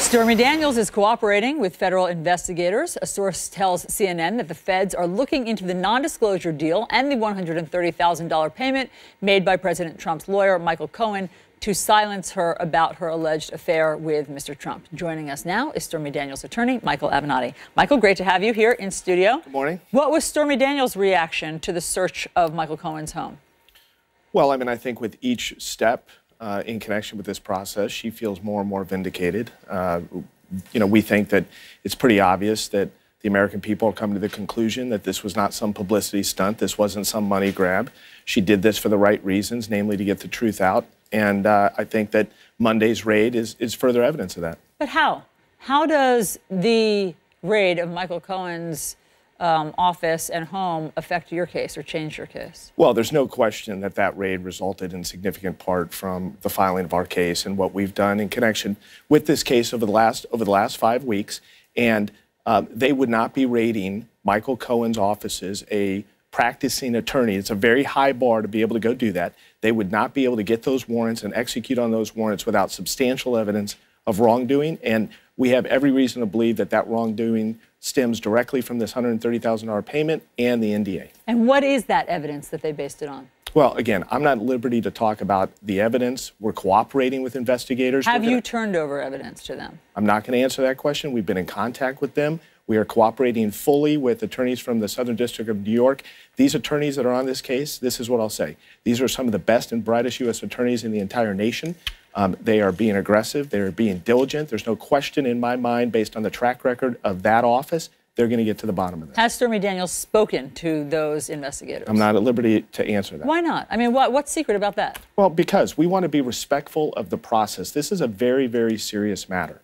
Stormy Daniels is cooperating with federal investigators. A source tells CNN that the feds are looking into the non-disclosure deal and the $130,000 payment made by President Trump's lawyer, Michael Cohen, to silence her about her alleged affair with Mr. Trump. Joining us now is Stormy Daniels' attorney, Michael Avenatti. Michael, great to have you here in studio. Good morning. What was Stormy Daniels' reaction to the search of Michael Cohen's home? Well, I think with each step in connection with this process, she feels more and more vindicated. We think that it's pretty obvious that the American people are coming to the conclusion that this was not some publicity stunt. This wasn't some money grab. She did this for the right reasons, namely to get the truth out. And I think that Monday's raid is further evidence of that. But how? How does the raid of Michael Cohen's office and home affect your case or change your case? Well, there's no question that that raid resulted in significant part from the filing of our case and what we've done in connection with this case over the last 5 weeks. And they would not be raiding Michael Cohen's offices, a practicing attorney. It's a very high bar to be able to go do that. They would not be able to get those warrants and execute on those warrants without substantial evidence of wrongdoing. And we have every reason to believe that that wrongdoing stems directly from this $130,000 payment and the NDA. And what is that evidence that they based it on? Well, again, I'm not at liberty to talk about the evidence. We're cooperating with investigators. Have you turned over evidence to them? I'm not going to answer that question. We've been in contact with them. We are cooperating fully with attorneys from the Southern District of New York. These attorneys that are on this case, this is what I'll say. These are some of the best and brightest U.S. attorneys in the entire nation. They are being aggressive. They are being diligent. There's no question in my mind, based on the track record of that office, they're going to get to the bottom of this. Has Stormy Daniels spoken to those investigators? I'm not at liberty to answer that. Why not? I mean, what's secret about that? Well, because we want to be respectful of the process. This is a very, very serious matter.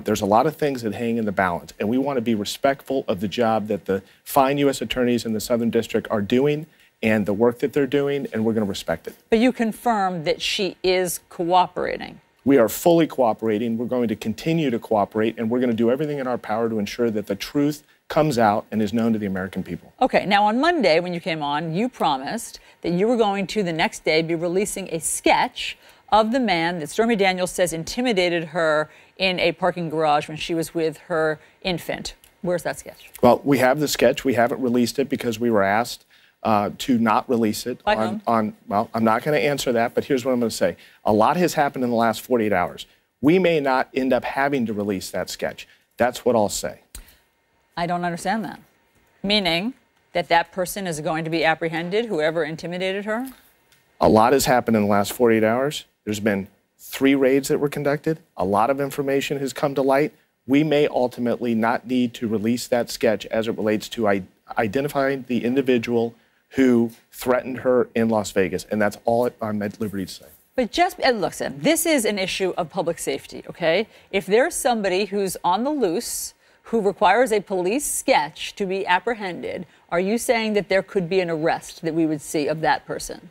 There's a lot of things that hang in the balance, and we want to be respectful of the job that the fine U.S. attorneys in the Southern District are doing and the work that they're doing, and we're going to respect it. But you confirm that she is cooperating. We are fully cooperating. We're going to continue to cooperate, and we're going to do everything in our power to ensure that the truth comes out and is known to the American people. Okay. Now, on Monday, when you came on, you promised that you were going to, the next day, be releasing a sketch of the man that Stormy Daniels says intimidated her in a parking garage when she was with her infant. Where's that sketch? Well, we have the sketch. We haven't released it because we were asked to not release it. By whom? Well, I'm not going to answer that, but here's what I'm going to say. A lot has happened in the last 48 hours. We may not end up having to release that sketch. That's what I'll say. I don't understand that. Meaning that that person is going to be apprehended, whoever intimidated her? A lot has happened in the last 48 hours. There's been 3 raids that were conducted. A lot of information has come to light. We may ultimately not need to release that sketch as it relates to identifying the individual who threatened her in Las Vegas. And that's all I'm at liberty to say. But look, Sam, this is an issue of public safety, okay? If there's somebody who's on the loose, who requires a police sketch to be apprehended, are you saying that there could be an arrest that we would see of that person?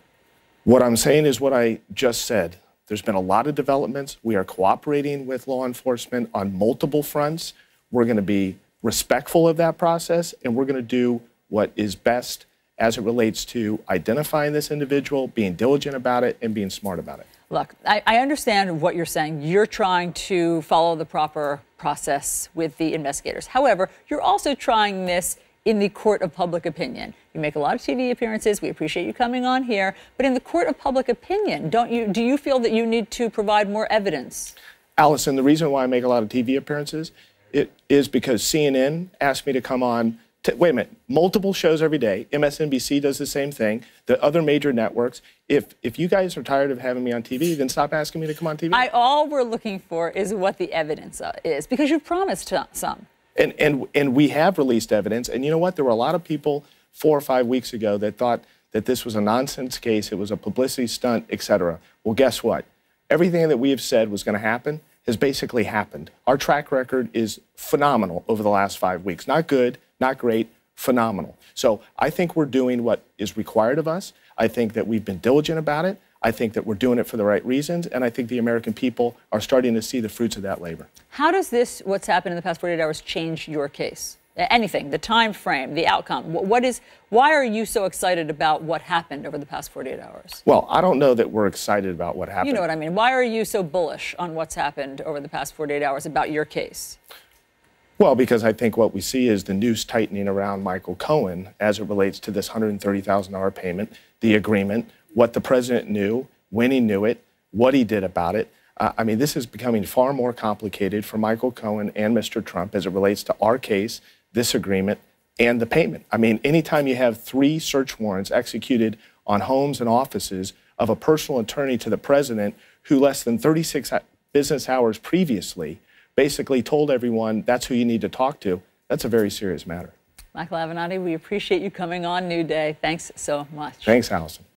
What I'm saying is what I just said. There's been a lot of developments. We are cooperating with law enforcement on multiple fronts. We're going to be respectful of that process, and we're going to do what is best as it relates to identifying this individual, being diligent about it, and being smart about it. Look, I understand what you're saying. You're trying to follow the proper process with the investigators. However, you're also trying this in the court of public opinion. You make a lot of TV appearances. We appreciate you coming on here. But in the court of public opinion, do you feel that you need to provide more evidence? Allison, the reason why I make a lot of TV appearances is because CNN asked me to come on. Wait a minute, multiple shows every day. MSNBC does the same thing. The other major networks. If you guys are tired of having me on TV, then stop asking me to come on TV. All we're looking for is what the evidence is, because you promised some. And we have released evidence. And you know what? There were a lot of people 4 or 5 weeks ago that thought that this was a nonsense case, it was a publicity stunt, etc. Well, guess what? Everything that we have said was going to happen has basically happened. Our track record is phenomenal over the last 5 weeks. Not good, not great, phenomenal. So I think we're doing what is required of us. I think that we've been diligent about it. I think that we're doing it for the right reasons, and I think the American people are starting to see the fruits of that labor. How does what's happened in the past 48 hours, change your case Anything, the time frame, the outcome. Why are you so excited about what happened over the past 48 hours? Well, I don't know that we're excited about what happened. You know what I mean. Why are you so bullish on what's happened over the past 48 hours about your case? Well, because I think what we see is the noose tightening around Michael Cohen as it relates to this $130,000 payment, the agreement, what the president knew, when he knew it, what he did about it. I mean, this is becoming far more complicated for Michael Cohen and Mr. Trump as it relates to our case, this agreement, and the payment. I mean, anytime you have 3 search warrants executed on homes and offices of a personal attorney to the president who less than 36 business hours previously basically told everyone that's who you need to talk to, that's a very serious matter. Michael Avenatti, we appreciate you coming on New Day. Thanks so much. Thanks, Allison.